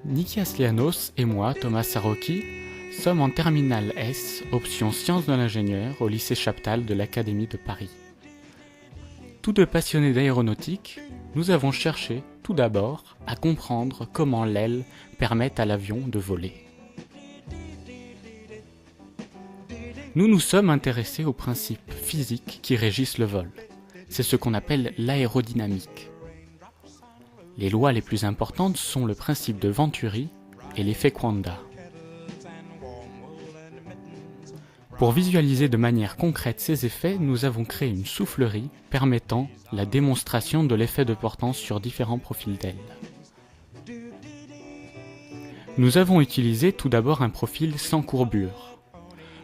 Niki Aslianos et moi, Thomas Sarocki, sommes en terminale S, option Sciences de l'ingénieur, au lycée Chaptal de l'Académie de Paris. Tous deux passionnés d'aéronautique, nous avons cherché, tout d'abord, à comprendre comment l'aile permet à l'avion de voler. Nous nous sommes intéressés aux principes physiques qui régissent le vol. C'est ce qu'on appelle l'aérodynamique. Les lois les plus importantes sont le principe de Venturi et l'effet Quanda. Pour visualiser de manière concrète ces effets, nous avons créé une soufflerie permettant la démonstration de l'effet de portance sur différents profils d'aile. Nous avons utilisé tout d'abord un profil sans courbure.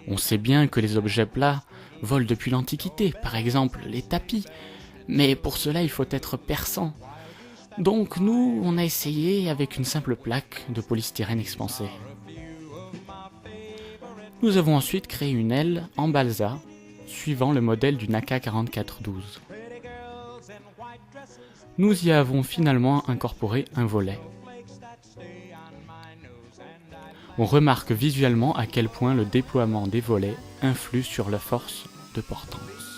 On sait bien que les objets plats volent depuis l'Antiquité, par exemple les tapis, mais pour cela il faut être perçant. Donc nous, on a essayé avec une simple plaque de polystyrène expansé. Nous avons ensuite créé une aile en balsa, suivant le modèle du NACA 4412. Nous y avons finalement incorporé un volet. On remarque visuellement à quel point le déploiement des volets influe sur la force de portance.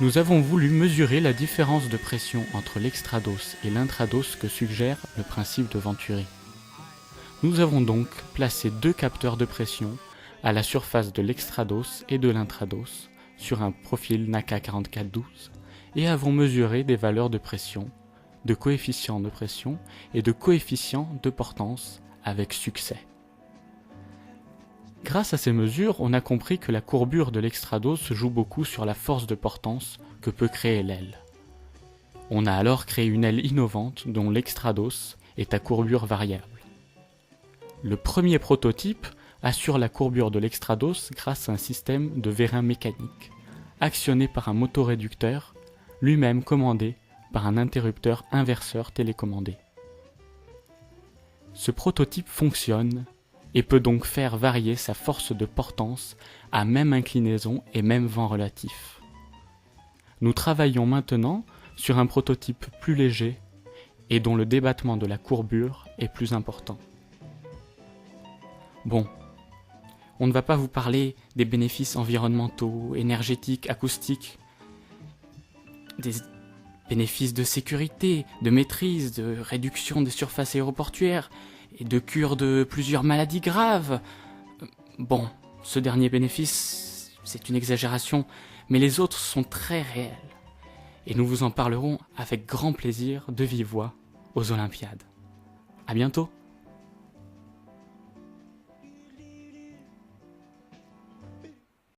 Nous avons voulu mesurer la différence de pression entre l'extrados et l'intrados que suggère le principe de Venturi. Nous avons donc placé deux capteurs de pression à la surface de l'extrados et de l'intrados sur un profil NACA 4412 et avons mesuré des valeurs de pression, de coefficient de pression et de coefficient de portance avec succès. Grâce à ces mesures, on a compris que la courbure de l'extrados joue beaucoup sur la force de portance que peut créer l'aile. On a alors créé une aile innovante dont l'extrados est à courbure variable. Le premier prototype assure la courbure de l'extrados grâce à un système de vérin mécanique, actionné par un motoréducteur, lui-même commandé par un interrupteur inverseur télécommandé. Ce prototype fonctionne et peut donc faire varier sa force de portance à même inclinaison et même vent relatif. Nous travaillons maintenant sur un prototype plus léger et dont le débattement de la courbure est plus important. Bon, on ne va pas vous parler des bénéfices environnementaux, énergétiques, acoustiques, des bénéfices de sécurité, de maîtrise, de réduction des surfaces aéroportuaires et de cure de plusieurs maladies graves. Bon, ce dernier bénéfice, c'est une exagération, mais les autres sont très réels. Et nous vous en parlerons avec grand plaisir de vive voix aux Olympiades. À bientôt!